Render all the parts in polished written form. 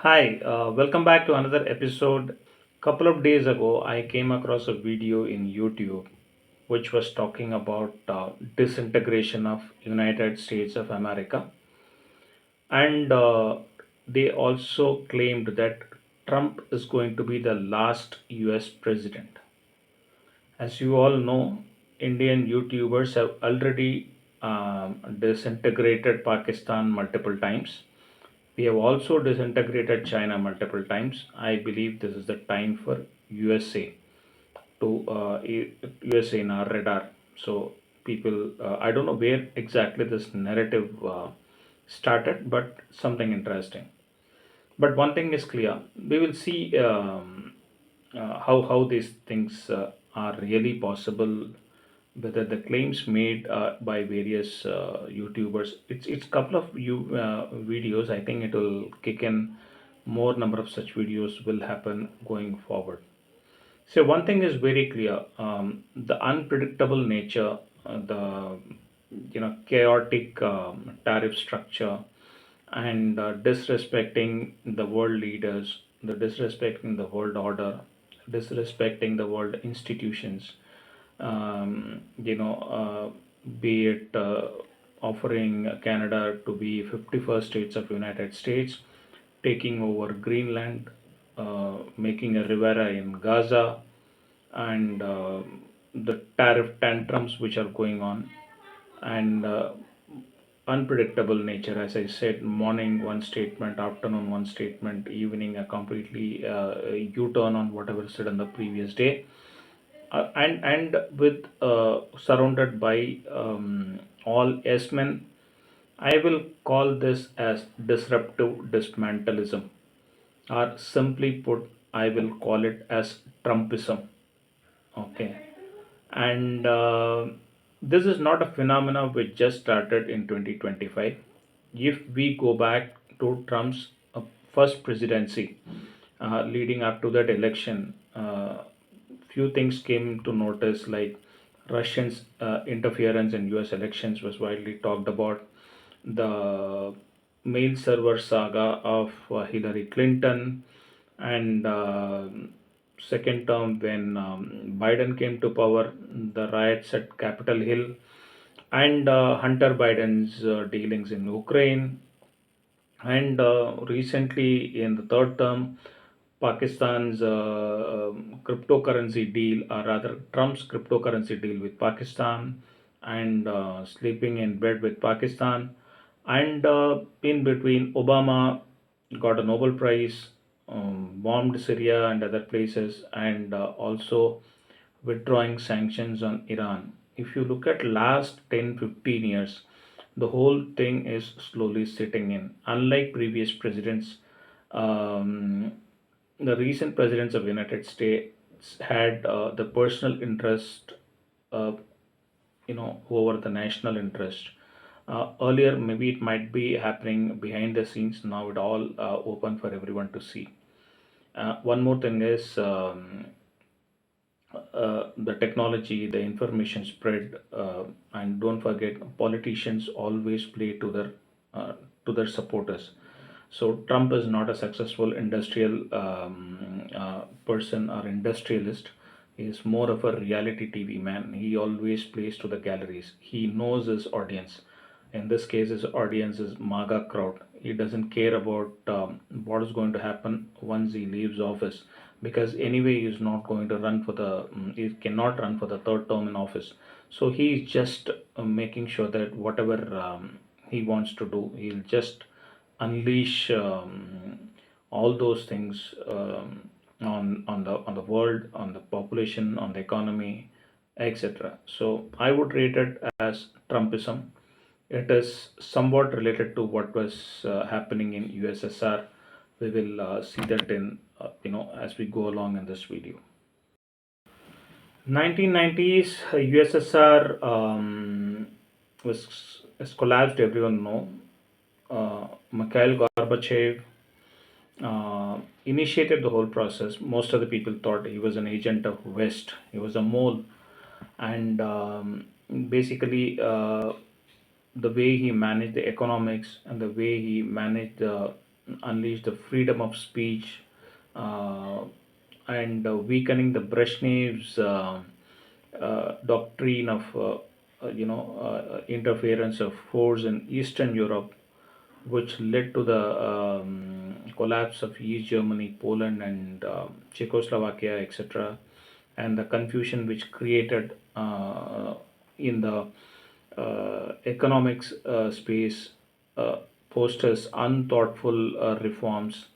Hi, welcome back to another episode. Couple of days ago, I came across a video in YouTube which was talking about disintegration of United States of America, and they also claimed that Trump is going to be the last U.S. president. As you all know, Indian YouTubers have already disintegrated Pakistan multiple times. We have also disintegrated China multiple times. I believe this is the time for USA to USA in our radar. So people, I don't know where exactly this narrative started, but something interesting. But one thing is clear: we will see how these things are really possible, whether the claims made by various YouTubers. It's couple of videos. I think it will kick in. More number of such videos will happen going forward. So one thing is very clear: the unpredictable nature, the chaotic tariff structure, and disrespecting the world leaders, the disrespecting the world order, disrespecting the world institutions. Be it offering Canada to be 51st states of United States, taking over Greenland, making a Rivera in Gaza, and the tariff tantrums which are going on, and unpredictable nature. As I said, morning one statement, afternoon one statement, evening a completely U-turn on whatever said on the previous day, and with surrounded by all yes men. I will call this as disruptive dismantleism, or simply put, I will call it as Trumpism. Okay, and this is not a phenomena which just started in 2025. If we go back to Trump's first presidency, leading up to that election, few things came to notice, like Russians' interference in US elections was widely talked about, the mail server saga of Hillary Clinton, and second term when Biden came to power, the riots at Capitol Hill, and Hunter Biden's dealings in Ukraine, and recently in the third term, Pakistan's cryptocurrency deal, or rather Trump's cryptocurrency deal with Pakistan, and sleeping in bed with Pakistan, and in between, Obama got a Nobel Prize, bombed Syria and other places, and also withdrawing sanctions on Iran. If you look at last 10-15 years, the whole thing is slowly sitting in. Unlike previous presidents, um, the recent presidents of United States had the personal interest, uh, over the national interest. Earlier, maybe it might be happening behind the scenes. Now it all open for everyone to see. One more thing is, the technology, the information spread, and don't forget, politicians always play to their supporters. So Trump is not a successful industrial person or industrialist. He is more of a reality TV man. He always plays to the galleries. He knows his audience. In this case, his audience is MAGA crowd. He doesn't care about what is going to happen once he leaves office, because anyway he is not going to run for the he cannot run for the third term in office. So he is just making sure that whatever he wants to do, he'll just unleash all those things on the world, on the population, on the economy, etc. So I would rate it as Trumpism. It is somewhat related to what was happening in USSR. We will see that in as we go along in this video. 1990s USSR was collapsed. Everyone know. Mikhail Gorbachev initiated the whole process. Most of the people thought he was an agent of West. He was a mole, and basically, the way he managed the economics and the way he managed the unleash the freedom of speech, uh, and weakening the Brezhnev's doctrine of interference of force in Eastern Europe, which led to the collapse of East Germany, Poland, and Czechoslovakia, etc., and the confusion which created in the economics space uh, posters unthoughtful reforms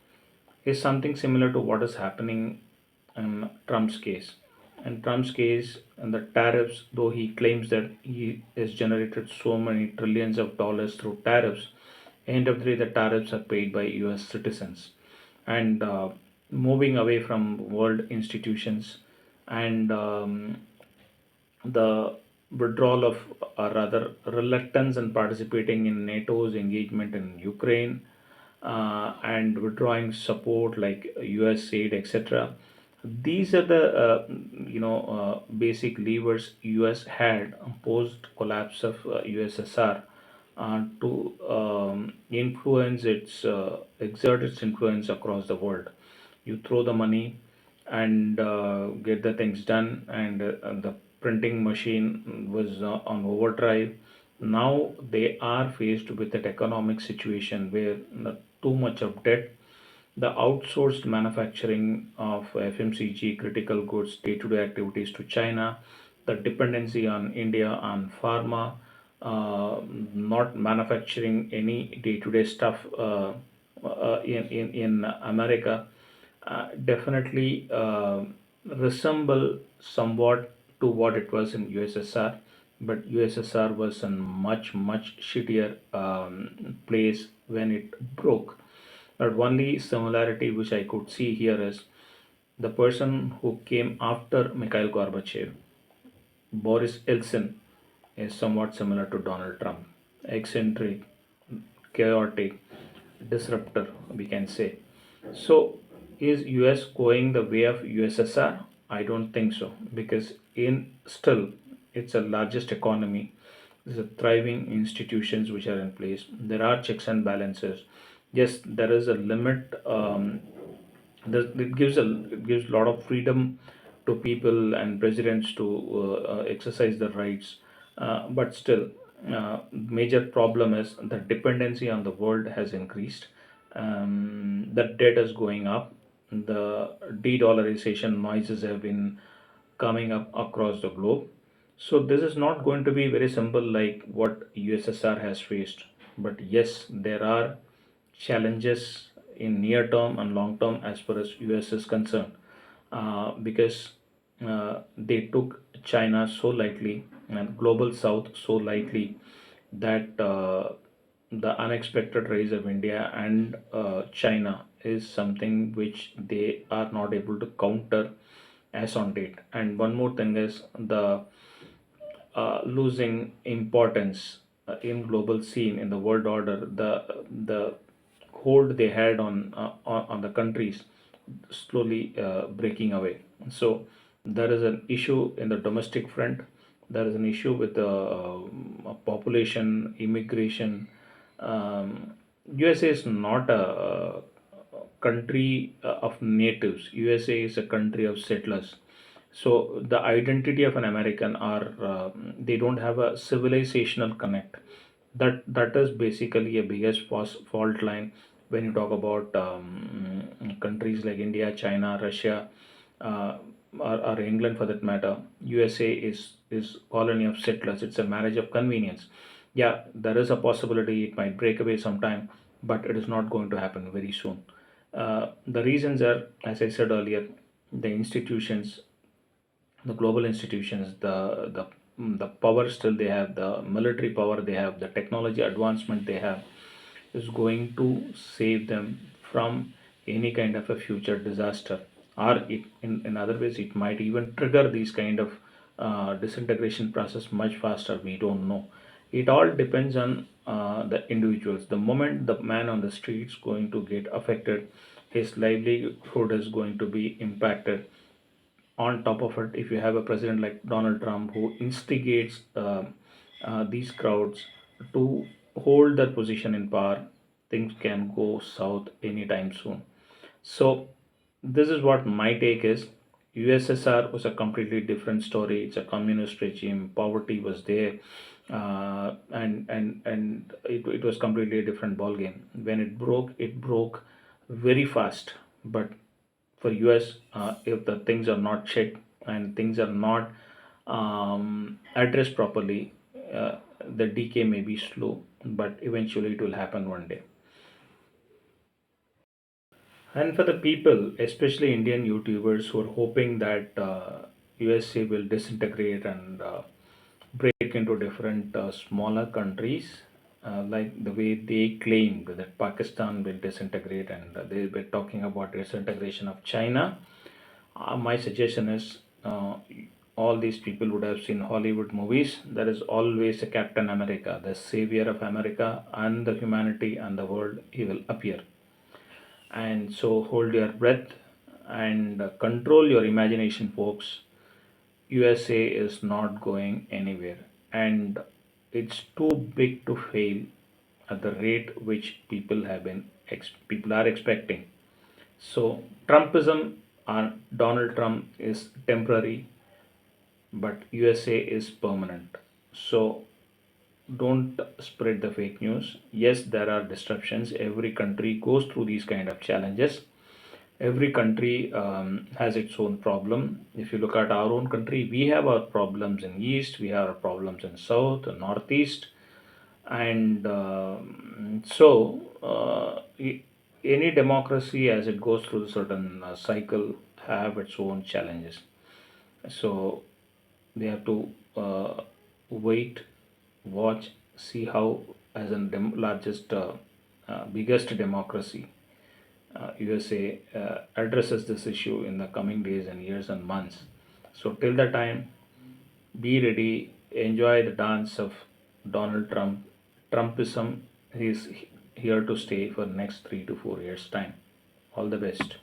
is something similar to what is happening in Trump's case. In Trump's case, and the tariffs, though he claims that he has generated so many trillions of dollars through tariffs, end of the day, the tariffs are paid by U.S. citizens, and moving away from world institutions, and the withdrawal of, or rather reluctance in participating in NATO's engagement in Ukraine, and withdrawing support like US aid, etc. These are the basic levers US had post collapse of USSR to influence its exert its influence across the world. You throw the money and get the things done, and the printing machine was on overdrive. Now they are faced with that economic situation where too much of debt, the outsourced manufacturing of FMCG critical goods day-to-day activities to China, the dependency on India on pharma, not manufacturing any day-to-day stuff in America, definitely resemble somewhat to what it was in USSR, but USSR was a much shittier place when it broke. But only similarity which I could see here is the person who came after Mikhail Gorbachev, Boris Yeltsin, is somewhat similar to Donald Trump. Eccentric, chaotic, disruptor, we can say. So, is US going the way of USSR? I don't think so, because in still it's a largest economy. There's a thriving institutions which are in place. There are checks and balances. Yes, there is a limit. It gives a lot of freedom to people and presidents to exercise their rights, but still, major problem is the dependency on the world has increased. The debt is going up. The de-dollarization noises have been coming up across the globe. So this is not going to be very simple like what USSR has faced. But yes, there are challenges in near term and long term as far as US is concerned, because they took China so lightly and global south so lightly that the unexpected rise of India and China is something which they are not able to counter as on date. And one more thing is the losing importance in global scene in the world order, the hold they had on the countries slowly breaking away. So there is an issue in the domestic front. There is an issue with the population, immigration. USA is not a country of natives. USA is a country of settlers. So the identity of an American are they don't have a civilizational connect. That is basically a biggest fault line when you talk about countries like India, China, Russia, uh, or England for that matter. USA is colony of settlers. It's a marriage of convenience. Yeah, there is a possibility it might break away sometime, but it is not going to happen very soon. The reasons are, as I said earlier, the institutions, the global institutions, the power still they have, the military power they have, the technology advancement they have, is going to save them from any kind of a future disaster, or in other ways it might even trigger these kind of disintegration process much faster. We don't know. It all depends on the individuals. The moment the man on the streets going to get affected, his livelihood is going to be impacted. On top of it, if you have a president like Donald Trump who instigates these crowds to hold their position in power, things can go south anytime soon. So this is what my take is. USSR was a completely different story. It's a communist regime. Poverty was there, and it was completely a different ball game. When it broke very fast. But for US, if the things are not checked and things are not addressed properly, the decay may be slow, but eventually it will happen one day. And for the people, especially Indian YouTubers who are hoping that USA will disintegrate and break into different smaller countries, like the way they claimed that Pakistan will disintegrate, and they were talking about disintegration of China. My suggestion is all these people would have seen Hollywood movies. There is always a Captain America, the savior of America and the humanity and the world. He will appear, and so hold your breath and control your imagination, folks. USA is not going anywhere, and it's too big to fail at the rate which people are expecting. So Trumpism and Donald Trump is temporary, but USA is permanent. So don't spread the fake news. Yes, there are disruptions. Every country goes through these kind of challenges. Every country has its own problem. If you look at our own country, we have our problems in east, we have our problems in south and northeast, and any democracy as it goes through a certain cycle have its own challenges. So we have to wait, watch, see how, as a largest, biggest democracy, USA addresses this issue in the coming days and years and months. So till the time, be ready, enjoy the dance of Donald Trump. Trumpism is here to stay for next 3 to 4 years time. All the best.